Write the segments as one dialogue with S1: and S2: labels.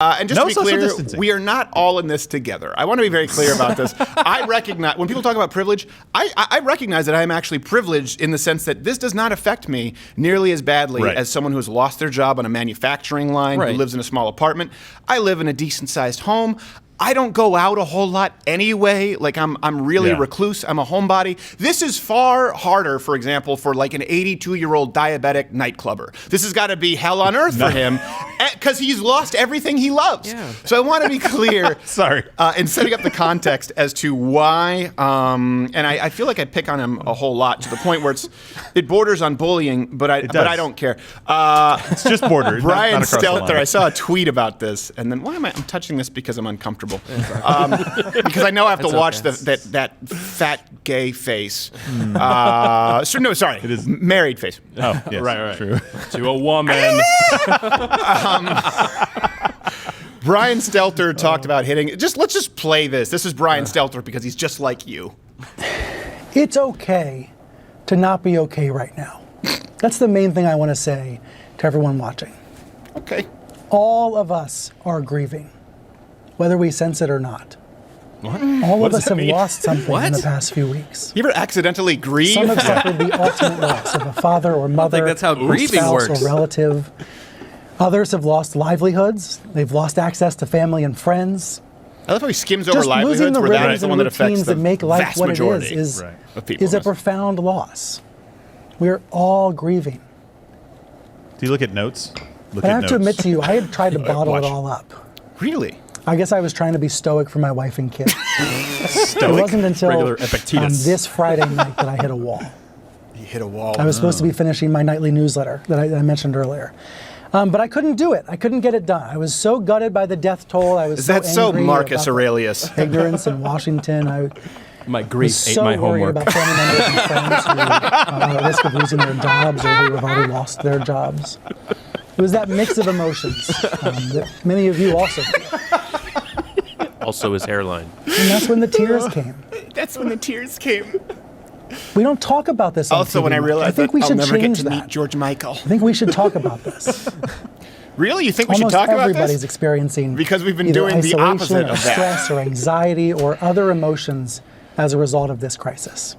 S1: And just to be clear, we are not all in this together. I want to be very clear about this. I recognize, when people talk about privilege, I recognize that I am actually privileged in the sense that this does not affect me nearly as badly as someone who has lost their job on a manufacturing line, who lives in a small apartment. I live in a decent-sized home. I don't go out a whole lot anyway. Like I'm really recluse. I'm a homebody. This is far harder, for example, for like an 82-year-old diabetic nightclubber. This has got to be hell on earth for him because he's lost everything he loves. Yeah. So I want to be clear.
S2: Sorry.
S1: In setting up the context as to why, and I feel like I pick on him a whole lot to the point where it borders on bullying, but I don't care.
S2: It's just border.
S1: Brian Stelter, I saw a tweet about this, and then I'm touching this because I'm uncomfortable. Because I know I have to watch that fat gay face. Sorry. It is married face.
S2: Oh, yes,
S3: right.
S2: True.
S3: To a woman.
S1: Brian Stelter talked about hitting. Let's just play this. This is Brian Stelter because he's just like you.
S4: It's okay to not be okay right now. That's the main thing I want to say to everyone watching.
S1: Okay.
S4: All of us are grieving, whether we sense it or not.
S1: What?
S4: All of us have lost something in the past few weeks.
S1: You ever accidentally grieve?
S4: Some have suffered the ultimate loss of a father or mother,
S3: I think that's how grieving
S4: spouse
S3: works.
S4: or relative. Others have lost livelihoods. They've lost access to family and friends.
S1: I love how he skims over
S4: Just
S1: livelihoods,
S4: losing the
S1: where that
S4: rhythms
S1: is the
S4: and
S1: one that affects
S4: routines
S1: the
S4: that make life
S1: vast
S4: what it
S1: majority
S4: is
S1: of people.
S4: is a profound loss. We're all grieving.
S2: Do you look at notes?
S4: But I have to admit to you, I had tried to bottle it all up.
S1: Really?
S4: I guess I was trying to be stoic for my wife and kids. It wasn't until this Friday night that I hit a wall.
S1: You hit a wall.
S4: I was supposed to be finishing my nightly newsletter that I mentioned earlier. But I couldn't do it. I couldn't get it done. I was so gutted by the death toll. I was
S1: so Marcus Aurelius?
S4: Ignorance in Washington.
S3: My grief
S4: was
S3: ate
S4: so
S3: my
S4: worried
S3: homework.
S4: about family members and friends who are at risk of losing their jobs or who have already lost their jobs. It was that mix of emotions that many of you also feel.
S3: Also his hairline.
S4: And that's when the tears came.
S1: That's when the tears came.
S4: We don't talk about this on
S1: Also,
S4: TV.
S1: when I realized
S4: I think we
S1: I'll
S4: should
S1: never get
S4: change
S1: to
S4: that.
S1: meet George Michael.
S4: I think we should talk about this.
S1: Really? You think we
S4: Almost
S1: should talk about
S4: everybody's
S1: this?
S4: experiencing
S1: Because we've been
S4: either
S1: doing the
S4: isolation
S1: opposite
S4: or
S1: of that.
S4: stress or anxiety or other emotions as a result of this crisis.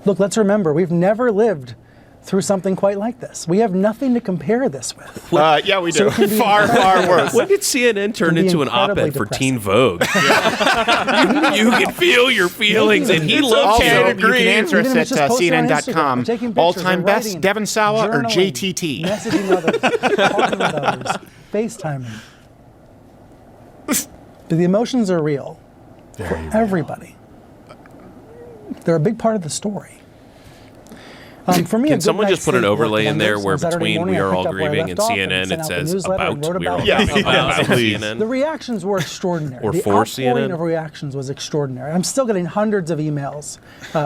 S4: Look, let's remember, we've never lived through something quite like this. We have nothing to compare this with.
S1: Yeah, we do.
S4: So it can be
S1: far worse.
S3: When did CNN turn
S4: be
S3: into an
S4: incredibly
S3: op-ed for
S4: depressing.
S3: Teen Vogue? You can feel your feelings, and he loves
S1: Also,
S3: you.
S1: you can answer
S4: Even if
S1: us
S4: it's
S1: at
S4: just posted on Instagram,
S1: CNN.com.
S4: or taking pictures,
S1: All-time
S4: or
S1: best,
S4: writing,
S1: Devon Sawa or
S4: journaling,
S1: JTT?
S4: Messaging others, talking with others, FaceTiming. But the emotions are real for everybody. They're a big part of the story. For me,
S3: Can someone just put an overlay in there where between we are all grieving and CNN it says about we are all grieving about CNN?
S4: The reactions were extraordinary.
S3: Or
S4: the
S3: for
S4: outpouring
S3: CNN?
S4: of reactions was extraordinary. I'm still getting hundreds of emails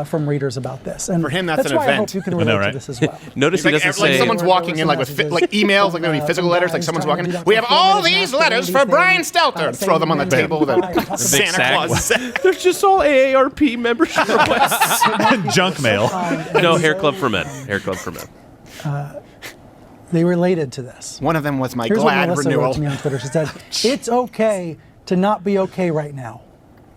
S4: from readers about this. And
S1: For him, that's an
S4: why I
S1: event.
S4: hope you can relate
S2: right?
S4: to this as well.
S3: Notice he doesn't
S1: Like
S3: say...
S1: someone's walking in, like with like emails, like maybe physical letters, like someone's walking in. We have all these letters for Brian Stelter. And throw them on the table with a Santa Claus.
S3: There's just all AARP membership requests.
S2: Junk mail.
S3: No, Hair Club for Men. Hair Club for Men.
S4: They related to this.
S1: One of them was my
S4: Here's
S1: glad
S4: what Melissa
S1: renewal.
S4: wrote to me on Twitter. She said, "It's okay to not be okay right now."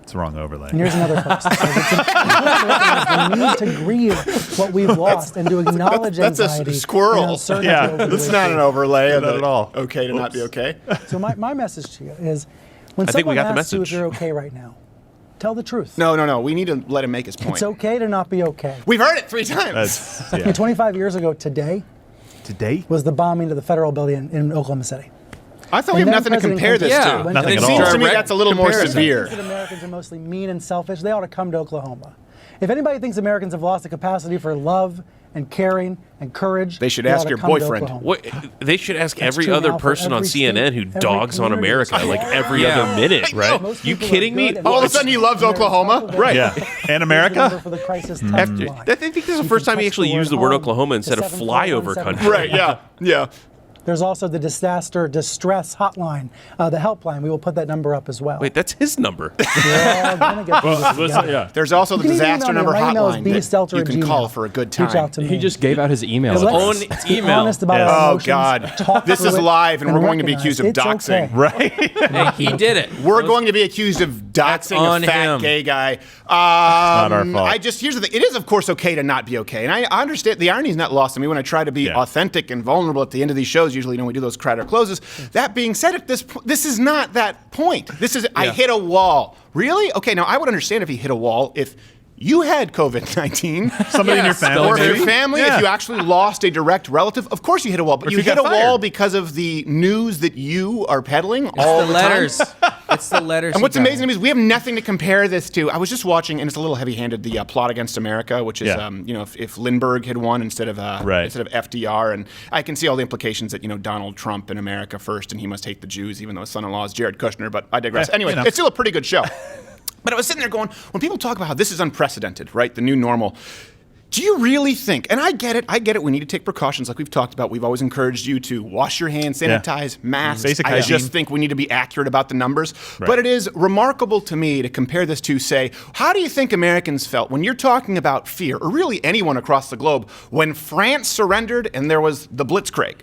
S2: It's the wrong overlay.
S4: And here's another post. It says, "It's important to recognize the need to grieve what we've lost and to acknowledge
S1: That's
S4: anxiety
S1: a squirrel.
S4: and uncertainty
S2: Yeah,
S4: over
S1: That's
S4: the
S1: not an overlay.
S2: Not at all.
S1: Okay to not be okay.
S4: So my message to you is, when
S3: I think we
S4: someone
S3: got the
S4: asks you if
S3: message.
S4: you're okay right now, tell the truth.
S1: No. We need to let him make his point.
S4: It's okay to not be okay.
S1: We've heard it 3 times.
S2: That's,
S4: I mean, 25 years ago today
S2: Today?
S4: was the bombing of the federal building in Oklahoma City.
S1: I thought we have
S4: And then
S1: nothing to
S4: President
S1: compare this
S4: Clinton
S3: Yeah.
S1: to.
S4: went
S2: Nothing
S1: It
S2: at all.
S1: seems to me
S3: Direct
S1: that's a little more
S3: comparison.
S1: severe.
S4: That Americans are mostly mean and selfish. They ought to come to Oklahoma. If anybody thinks Americans have lost the capacity for love and caring and courage,
S1: They should
S4: ought
S1: ask
S4: to
S1: your
S4: come to
S1: boyfriend.
S4: Oklahoma.
S3: What, they should ask every
S4: true
S3: other
S4: now for
S3: person on
S4: every
S3: CNN
S4: state,
S3: who
S4: every
S3: dogs on
S4: community.
S3: America like every other minute, right?
S4: Most
S3: You
S4: people
S3: kidding
S4: are
S3: me?
S4: good and
S1: All of a
S4: honest
S1: sudden he loves
S4: and they're
S1: Oklahoma?
S4: responsible.
S1: Right.
S2: Yeah. And America?
S4: For the crisis
S3: I
S4: timeline.
S3: think this is the first time he actually used the word Oklahoma instead of flyover country.
S1: Right, yeah.
S4: There's also the disaster distress hotline, the helpline. We will put that number up as well.
S3: Wait, that's his number.
S4: Yeah, gonna get this together.
S1: There's also the
S4: You can even
S1: disaster
S4: email me.
S1: number
S4: My email is
S1: hotline that you can
S4: bstelter@gmail.
S1: call for a good time.
S4: Reach out to me.
S5: He just gave out his email.
S4: Let's
S5: address.
S4: be honest about our
S1: Oh,
S4: emotions,
S1: God.
S4: talk
S1: This
S4: through
S1: is
S4: it,
S1: live, and we're going to be accused of
S4: recognize
S1: doxing.
S4: it's okay.
S2: Right.
S3: Hey, he did it.
S1: We're going to be accused of doxing
S3: on
S1: a fat
S3: him.
S1: gay guy.
S2: not our fault.
S1: Here's the thing. It is, of course, okay to not be okay. And I understand the irony is not lost on me when I try to be authentic and vulnerable at the end of these shows. Usually, we do those Crowder closes. That being said, at this is not that point. This is, I hit a wall. Really? Okay, now I would understand if he hit a wall if you had COVID-19.
S2: Somebody in your family,
S1: Or if
S2: maybe?
S1: your family, if you actually lost a direct relative, of course you hit a wall. But you
S2: if you
S1: hit a
S2: got
S1: wall
S2: fired.
S1: because of the news that you are peddling all the
S6: letters.
S1: time.
S6: It's the letters.
S1: And what's amazing to me is we have nothing to compare this to. I was just watching, and it's a little heavy-handed, the Plot Against America, which is, if Lindbergh had won instead of FDR, and I can see all the implications that, Donald Trump in America first, and he must hate the Jews, even though his son-in-law is Jared Kushner, but I digress. Anyway, it's still a pretty good show. But I was sitting there going, when people talk about how this is unprecedented, right, the new normal, do you really think, and I get it, we need to take precautions like we've talked about. We've always encouraged you to wash your hands, sanitize, masks.
S2: Basic
S1: I
S2: hygiene.
S1: just think we need to be accurate about the numbers.
S2: Right.
S1: But it is remarkable to me to compare this to, say, how do you think Americans felt when you're talking about fear, or really anyone across the globe, when France surrendered and there was the Blitzkrieg?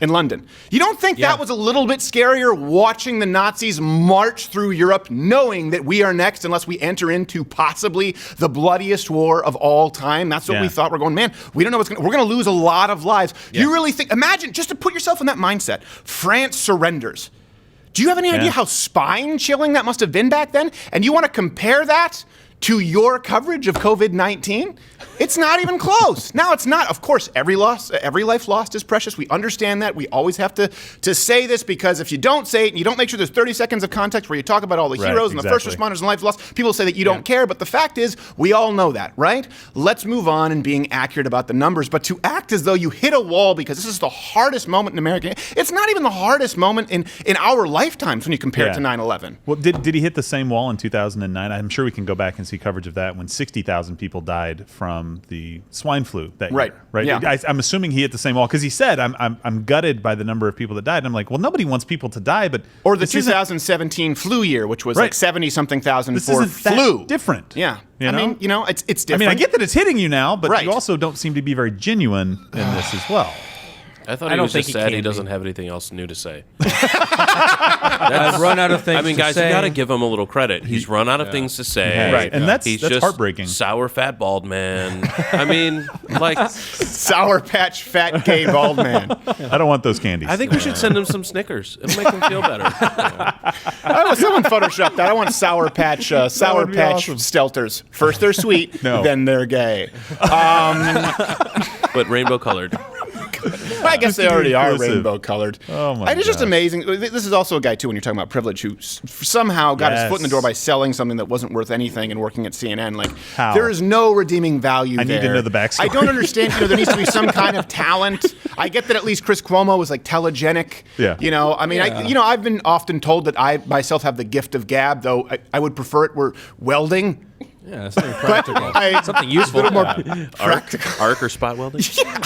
S1: In London. You don't think that was a little bit scarier watching the Nazis march through Europe knowing that we are next unless we enter into possibly the bloodiest war of all time? That's what we thought. We're going, man, we don't know what's going to, we're going to lose a lot of lives. You really think, imagine, just to put yourself in that mindset, France surrenders. Do you have any idea how spine-chilling that must have been back then? And you want to compare that to your coverage of COVID-19? It's not even close. Now, it's not. Of course, every life lost is precious. We understand that. We always have to say this, because if you don't say it and you don't make sure there's 30 seconds of context where you talk about all the heroes and the first responders and life lost, people say that you don't care. But the fact is, we all know that, right? Let's move on and being accurate about the numbers. But to act as though you hit a wall because this is the hardest moment in American, it's not even the hardest moment in our lifetimes when you compare it to 9/11.
S2: Well, did he hit the same wall in 2009? I'm sure we can go back and see coverage of that when 60,000 people died from the swine flu that year. Right.
S1: Yeah.
S2: I'm assuming he hit the same wall because he said, "I'm gutted by the number of people that died." And I'm like, well, nobody wants people to die, but
S1: or the 2017 flu year, which was like 70-something thousand
S2: this
S1: for
S2: isn't
S1: flu.
S2: That different.
S1: Yeah.
S2: You know?
S1: I mean, it's different.
S2: I mean, I get that it's hitting you now, but you also don't seem to be very genuine in this as well.
S3: I thought he was just sad he doesn't have anything else new to say.
S6: I've run out of things to say.
S3: I mean, guys, you got to give him a little credit. He's run out of things to say.
S2: Right. And that's
S3: just
S2: heartbreaking.
S3: Sour, fat, bald man. I mean, like...
S1: Sour Patch, fat, gay, bald man.
S2: I don't want those candies.
S3: I think we should send him some Snickers. It'll make him feel better.
S1: Someone photoshopped that. I want Sour Patch
S2: awesome.
S1: Stelters. First they're sweet, then they're gay.
S3: But rainbow colored.
S1: I guess they already are rainbow colored.
S2: Oh my
S1: It's just amazing. This is also a guy, too, when you're talking about privilege, who somehow got his foot in the door by selling something that wasn't worth anything and working at CNN. Like,
S2: How?
S1: there is no redeeming value there.
S2: I need to know the backstory.
S1: I don't understand. There needs to be some kind of talent. I get that at least Chris Cuomo was like telegenic.
S2: Yeah.
S1: I mean, I've been often told that I myself have the gift of gab, though I would prefer it were welding.
S5: Yeah, something practical.
S6: Something useful.
S1: A little more practical.
S3: Arc or spot welding?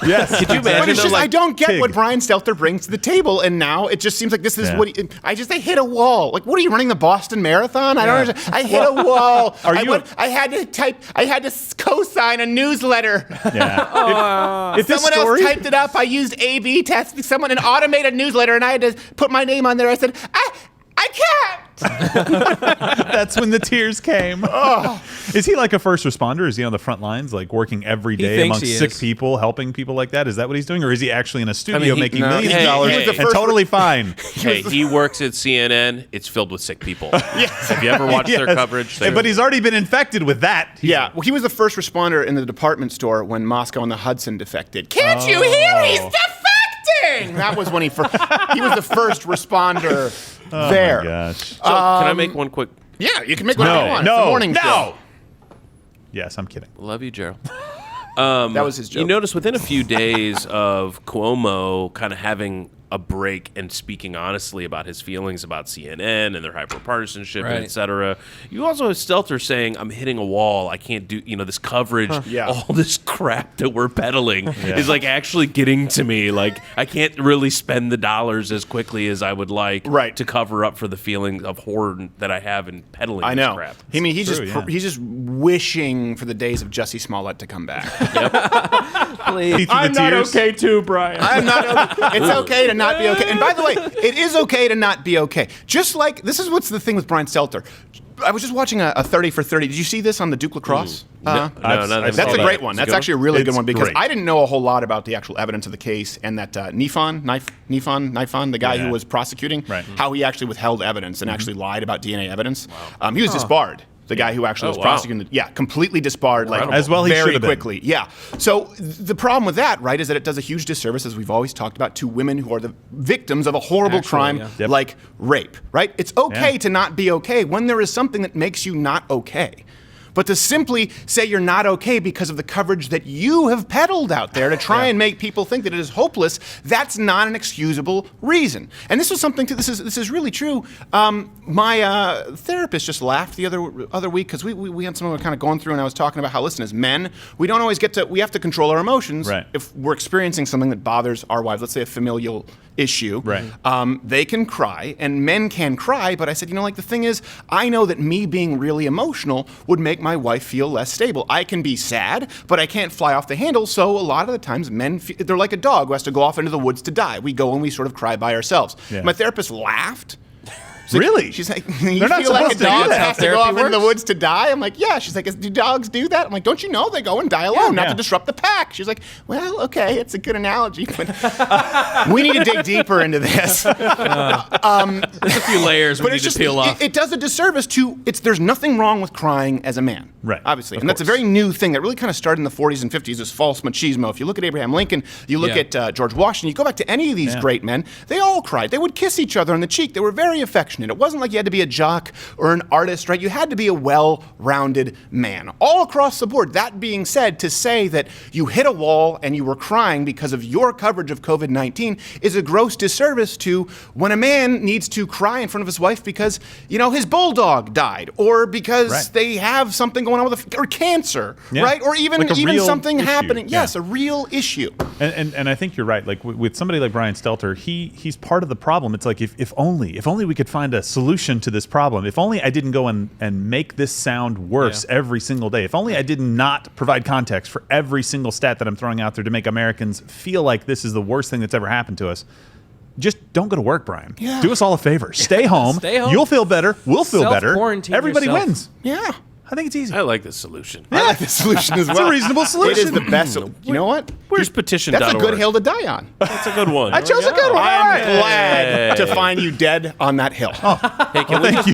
S2: Yes.
S3: Could you imagine?
S1: But it's just, I don't get
S2: TIG.
S1: what Brian Stelter brings to the table, and now it just seems like this is what they hit a wall. Like, what are you running the Boston Marathon? I don't understand. I hit a wall. I had to co-sign a newsletter.
S2: Yeah. If
S1: Someone else typed it up. I used A/B testing. An automated newsletter, and I had to put my name on there. I said, I can't.
S2: That's when the tears came. Oh. Is he like a first responder? Is he on the front lines, like working every day amongst sick people, helping people like that? Is that what he's doing? Or is he actually in a studio making millions of dollars and totally fine?
S3: Hey, he works at CNN. It's filled with sick people. Have you ever watched their coverage?
S2: But he's already been infected with that.
S1: Well, he was the first responder in the department store when Moscow and the Hudson defected. Can't you hear? He's defecting! That was when he was the first responder there.
S2: Oh my gosh.
S3: So, can I make one quick...
S1: Yeah, you can make whatever you want.
S2: No,
S1: it's a morning show.
S2: Yes, I'm kidding.
S3: Love you, Gerald.
S1: That was his joke.
S3: You notice within a few days of Cuomo kind of having a break and speaking honestly about his feelings about CNN and their hyperpartisanship, and et cetera. You also have Stelter saying, I'm hitting a wall. I can't do, this coverage, all this crap that we're peddling is like actually getting to me. Like, I can't really spend the dollars as quickly as I would like to cover up for the feeling of horror that I have in peddling this crap.
S1: I mean, he's just wishing for the days of Jussie Smollett to come back.
S6: Please.
S1: I'm not okay too, Brian. I'm not okay. It's okay to not be okay. And by the way, it is okay to not be okay. Just like, this is what's the thing with Brian Stelter. I was just watching a 30 for 30. Did you see this on the Duke Lacrosse?
S3: No,
S1: that's a great one. That's actually a really good one because I didn't know a whole lot about the actual evidence of the case and that Nifon, the guy who was prosecuting, how he actually withheld evidence and actually lied about DNA evidence. He was disbarred. The guy who actually was prosecuting, completely disbarred,
S2: as well he
S1: very quickly. Yeah. So the problem with that, right, is that it does a huge disservice, as we've always talked about, to women who are the victims of a horrible crime like rape. Right? It's okay to not be okay when there is something that makes you not okay. But to simply say you're not okay because of the coverage that you have peddled out there to try and make people think that it is hopeless, that's not an excusable reason. And this was something. This is really true. My therapist just laughed the other week because we had something we were kind of going through, and I was talking about how, listen, as men, we don't always we have to control our emotions if we're experiencing something that bothers our wives. Let's say a familial issue. They can cry, and men can cry. But I said, the thing is, I know that me being really emotional would make my wife feel less stable. I can be sad, but I can't fly off the handle. So a lot of the times men, they're like a dog who has to go off into the woods to die. We go and we sort of cry by ourselves. My therapist laughed.
S2: Really?
S1: She's like, you feel like a dog that has to go off into the woods to die? I'm like, yeah. She's like, do dogs do that? I'm like, don't you know they go and die alone, not to disrupt the pack? She's like, well, okay, it's a good analogy, but we need to dig deeper into this.
S6: There's a few layers we need to peel off.
S1: It does a disservice to, there's nothing wrong with crying as a man. Obviously. And that's a very new thing that really kind of started in the 40s and 50s, this false machismo. If you look at Abraham Lincoln, you look at George Washington, you go back to any of these great men, they all cried. They would kiss each other on the cheek. They were very affectionate. It wasn't like you had to be a jock or an artist, right? You had to be a well-rounded man. All across the board. That being said, to say that you hit a wall and you were crying because of your coverage of COVID-19 is a gross disservice to when a man needs to cry in front of his wife because, his bulldog died, or because they have something going on with or cancer, right? Or even something happening. Yes, a real issue.
S2: And I think you're right. Like with somebody like Brian Stelter, he's part of the problem. It's like if only we could find a solution to this problem. If only I didn't go and make this sound worse every single day. If only I did not provide context for every single stat that I'm throwing out there to make Americans feel like this is the worst thing that's ever happened to us. Just don't go to work, Brian. Do us all a favor. Stay home. You'll feel better. We'll feel better. Everybody wins.
S1: Yeah.
S2: I think it's easy.
S3: I like this solution.
S1: I like this solution as well.
S2: It's a reasonable solution.
S1: It is the best. You know what?
S3: Where's petition.org?
S1: That's a good hill to die on.
S3: That's a good one.
S1: I chose a good one. I'm glad to find you dead on that hill.
S3: Hey, can we